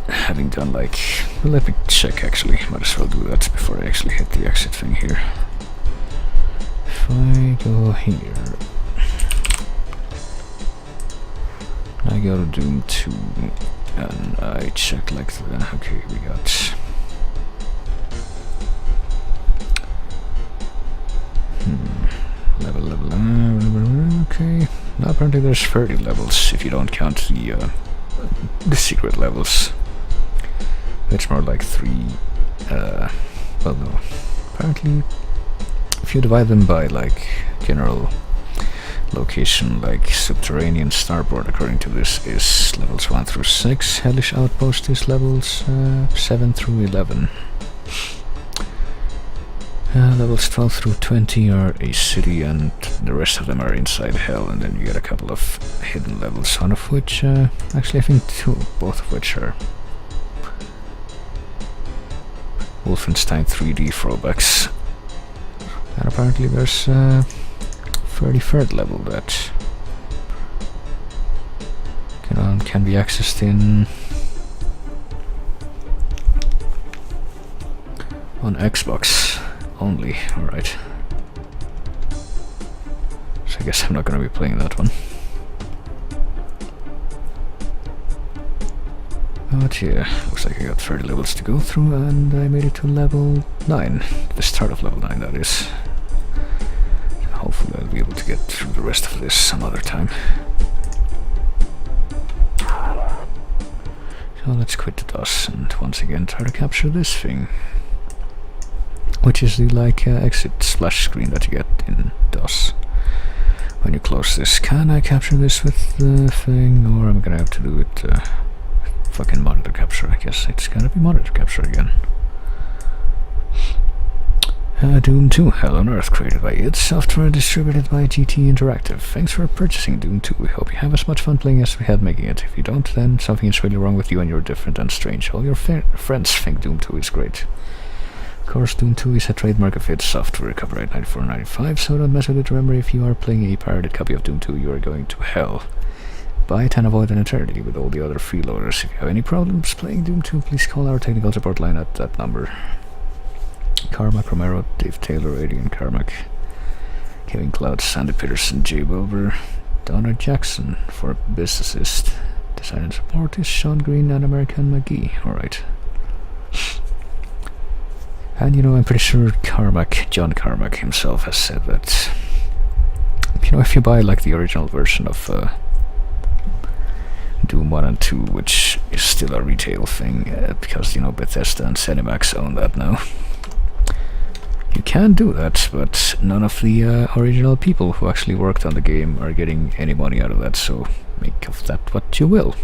Having done like, well, let me check actually, might as well do that before I actually hit the exit thing here. If I go here, I go to Doom 2 and I check like the, okay, we got level, okay. Now apparently there's 30 levels if you don't count the secret levels. It's more like 3, well no, apparently if you divide them by like general location, like subterranean starboard according to this is levels 1 through 6, Hellish Outpost is levels 7 through 11. Levels 12 through 20 are a city and the rest of them are inside Hell, and then you get a couple of hidden levels, one of which, actually I think both of which are Wolfenstein 3D throwbacks. And apparently there's a 33rd level that can be accessed on Xbox only. Alright. So I guess I'm not gonna be playing that one. But yeah, looks like I got 30 levels to go through, and I made it to level 9. The start of level 9, that is. Hopefully I'll be able to get through the rest of this some other time. So let's quit the DOS and once again try to capture this thing. Which is the like exit splash screen that you get in DOS when you close this. Can I capture this with the thing, or am I gonna have to do it fucking monitor capture? I guess it's gonna be monitor capture again. Doom 2, Hell on Earth, created by id Software, distributed by GT Interactive. Thanks for purchasing Doom 2. We hope you have as much fun playing as we had making it. If you don't, then something is really wrong with you and you're different and strange. All your friends think Doom 2 is great. Of course, Doom 2 is a trademark of id Software, copyright 94-95, so don't mess with it. Remember, if you are playing a pirated copy of Doom 2, you are going to hell. Buy it and avoid an eternity with all the other freeloaders. If you have any problems playing Doom 2, please call our technical support line at that number. Carmack Romero, Dave Taylor, Adrian Carmack, Kevin Cloud, Sandy Peterson, Jay Wilbur, Donna Jackson for Businessist. Design and support is Sean Green and American McGee. Alright. And you know, I'm pretty sure John Carmack himself has said that, you know, if you buy like the original version of Doom 1 and 2, which is still a retail thing, because, you know, Bethesda and ZeniMax own that now. You can do that, but none of the original people who actually worked on the game are getting any money out of that, so make of that what you will.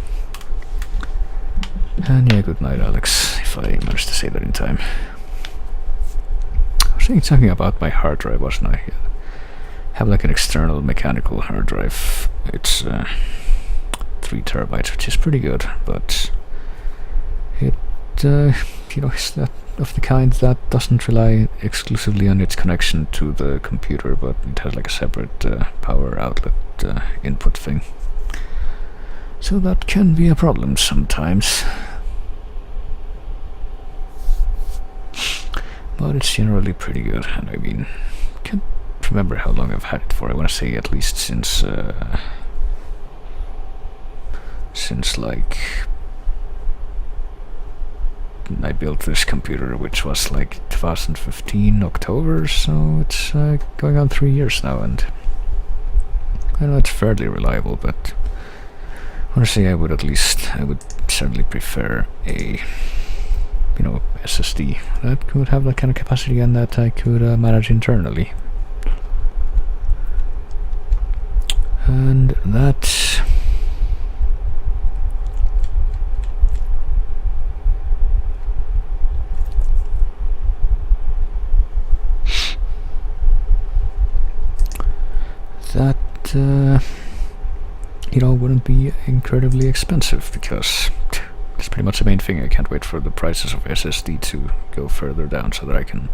And yeah, good night, Alex, if I managed to say that in time. I was saying something about my hard drive, wasn't I? Have like an external mechanical hard drive. It's 3 terabytes, which is pretty good, but it you know, is that of the kind that doesn't rely exclusively on its connection to the computer, but it has like a separate power outlet input thing. So that can be a problem sometimes. But it's generally pretty good, and I mean, can't remember how long I've had it for. I want to say at least since like I built this computer, which was like 2015 October, so it's going on 3 years now, and I know it's fairly reliable, but honestly I would certainly prefer a, you know, SSD that could have that kind of capacity and that I could manage internally. And that you know, wouldn't be incredibly expensive, because that's pretty much the main thing. I can't wait for the prices of SSD to go further down so that I can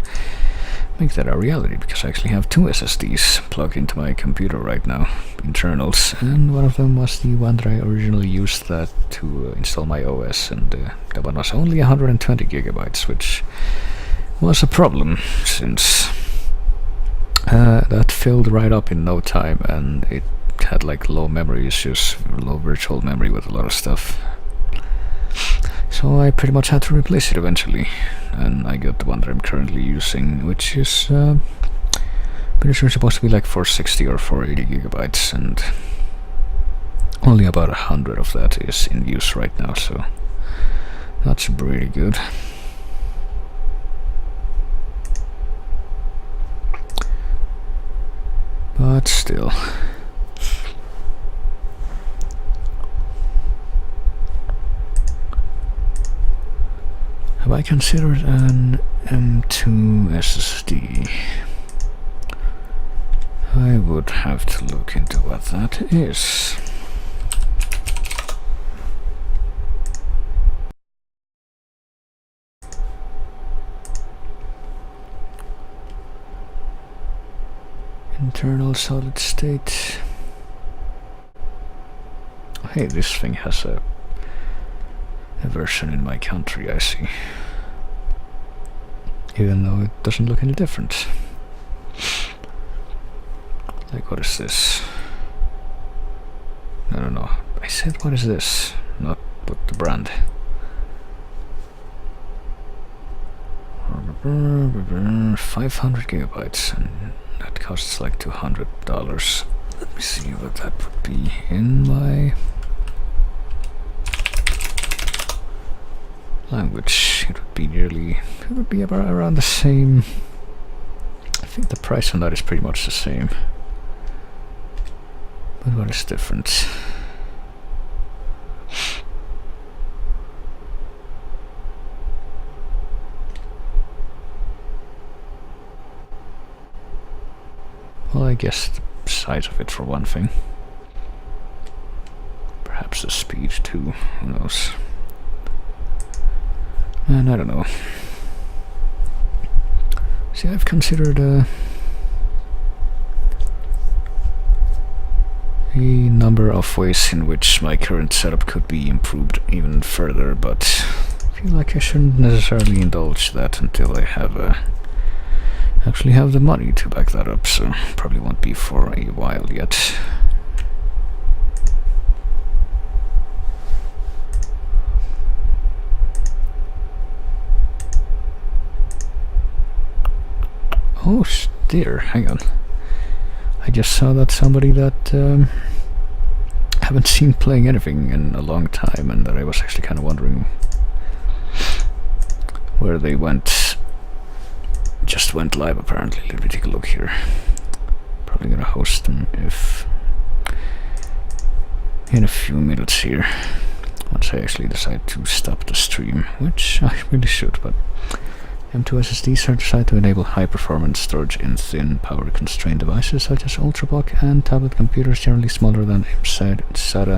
make that a reality, because I actually have 2 SSDs plugged into my computer right now, internals, and one of them was the one that I originally used that to install my OS, and that one was only 120 gigabytes, which was a problem, since that filled right up in no time, and it had like low memory issues, low virtual memory with a lot of stuff. So I pretty much had to replace it eventually, and I got the one that I'm currently using, which is pretty sure supposed to be like 460 or 480 gigabytes, and only about 100 of that is in use right now, so that's pretty good. But still, have I considered an M2 SSD? I would have to look into what that is. Internal solid state. Hey, this thing has a version in my country, I see. Even though it doesn't look any different. Like, what is this? No. I said, what is this? Not what the brand. 500 gigabytes, and that costs like $200. Let me see what that would be in my language. It would be about around the same. I think the price on that is pretty much the same. But what is different? Well, I guess the size of it for one thing. Perhaps the speed too, who knows. And I don't know. See, I've considered a number of ways in which my current setup could be improved even further, but I feel like I shouldn't necessarily indulge that until I have actually have the money to back that up, so probably won't be for a while yet. Oh dear, hang on. I just saw that somebody that haven't seen playing anything in a long time, and that I was actually kind of wondering where they went. Just went live apparently. Let me take a look here. Probably gonna host them if in a few minutes here. once I actually decide to stop the stream, which I really should, but M2 SSDs are designed to enable high-performance storage in thin, power-constrained devices such as Ultrabook and tablet computers generally smaller than SATA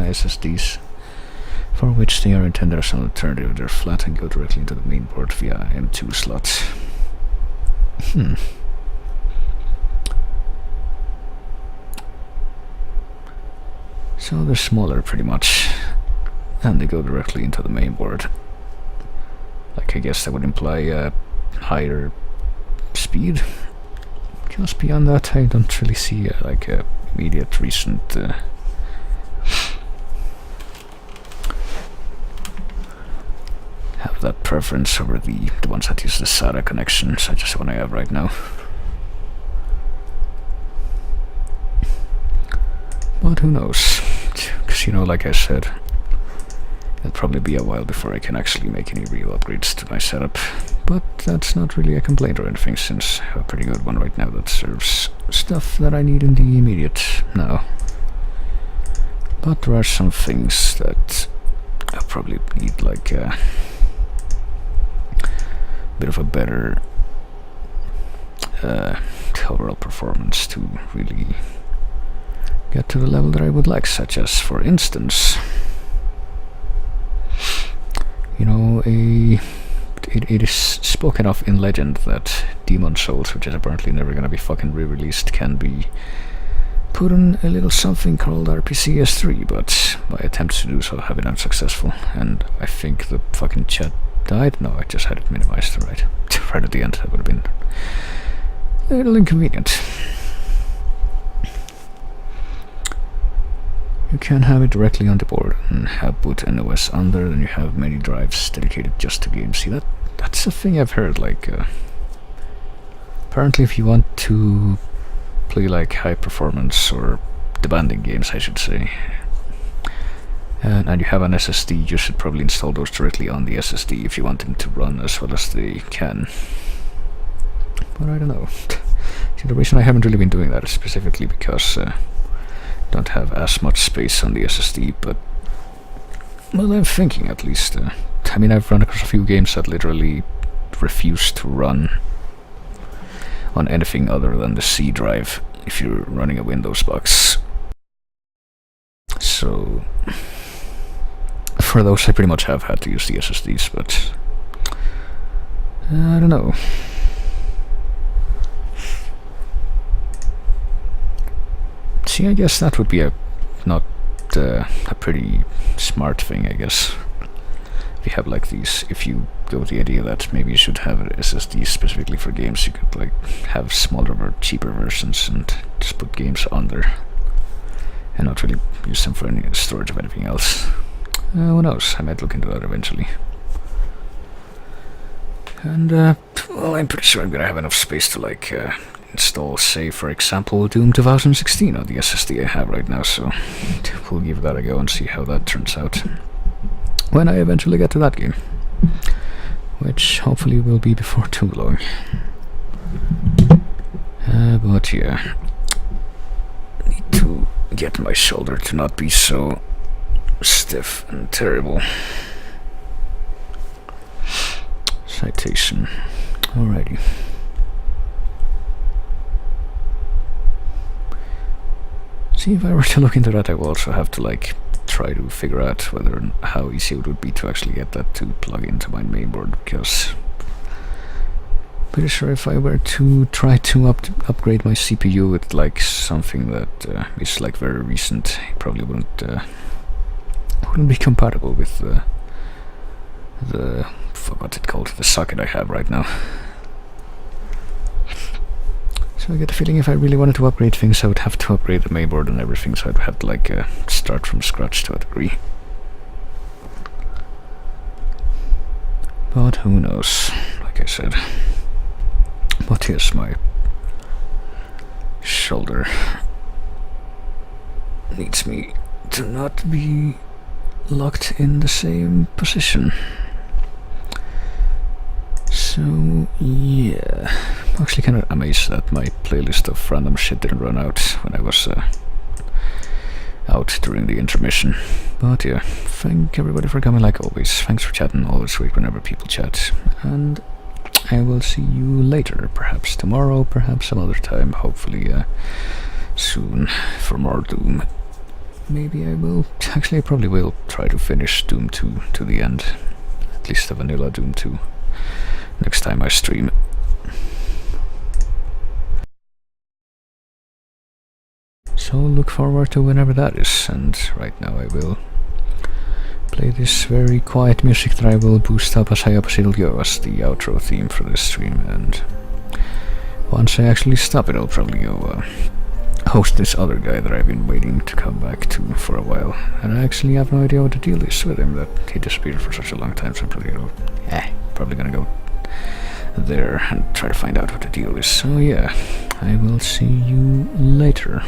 SSDs, for which they are intended as an alternative. They're flat and go directly into the main board via M2 slots. So they're smaller pretty much, and they go directly into the main board. Like, I guess that would imply a higher speed. Just beyond that, I don't really see like a immediate recent have that preference over the ones that use the SATA connection, such as the one I have right now. But who knows? Because, you know, like I said, it'll probably be a while before I can actually make any real upgrades to my setup. But that's not really a complaint or anything, since I have a pretty good one right now that serves stuff that I need in the immediate now. But there are some things that I'll probably need, like a bit of a better overall performance to really get to the level that I would like, such as, for instance, you know, it is spoken of in legend that Demon Souls, which is apparently never gonna be fucking re-released, can be put on a little something called RPCS3, but my attempts to do so have been unsuccessful, and I think the fucking chat died. No, I just had it minimized right at the end. That would have been a little inconvenient. You can have it directly on the board and have boot NOS under, and you have many drives dedicated just to games. See, that's a thing I've heard, like, apparently if you want to play like high performance or demanding games, I should say, and you have an SSD, you should probably install those directly on the SSD if you want them to run as well as they can. But I don't know. See, the reason I haven't really been doing that is specifically because don't have as much space on the SSD, but, well, I'm thinking at least. I mean, I've run across a few games that literally refuse to run on anything other than the C drive if you're running a Windows box. So, for those I pretty much have had to use the SSDs, but I don't know. See, I guess that would be a pretty smart thing, I guess. If you have like these, if you go with the idea that maybe you should have an SSD specifically for games, you could like have smaller or cheaper versions and just put games on there and not really use them for any storage of anything else. Who knows, I might look into that eventually. And well, I'm pretty sure I'm gonna have enough space to like install, say, for example, Doom 2016 on the SSD I have right now, so we'll give that a go and see how that turns out when I eventually get to that game, which hopefully will be before too long. But yeah, I need to get my shoulder to not be so stiff and terrible. Citation. Alrighty. See, if I were to look into that, I will also have to like try to figure out whether how easy it would be to actually get that to plug into my mainboard, because I'm pretty sure if I were to try to upgrade my CPU with like something that is like very recent, it probably wouldn't be compatible with the what's it called, the socket I have right now. So I get the feeling if I really wanted to upgrade things, I would have to upgrade the mainboard and everything, so I'd have to like start from scratch to a degree. But who knows, like I said. But yes, my shoulder needs me to not be locked in the same position. So yeah, I'm actually kind of amazed that my playlist of random shit didn't run out when I was out during the intermission. But yeah, thank everybody for coming like always. Thanks for chatting all this week whenever people chat. And I will see you later, perhaps tomorrow, perhaps some other time, hopefully soon for more Doom. Maybe I will, actually I probably will try to finish Doom 2 to the end, at least the vanilla Doom 2, next time I stream. So look forward to whenever that is, and right now I will play this very quiet music that I will boost up as high up as it'll go as the outro theme for this stream, and once I actually stop it I'll probably go host this other guy that I've been waiting to come back to for a while, and I actually have no idea what the deal is with him, that he disappeared for such a long time, so I'm probably gonna go there and try to find out what the deal is. So yeah, I will see you later.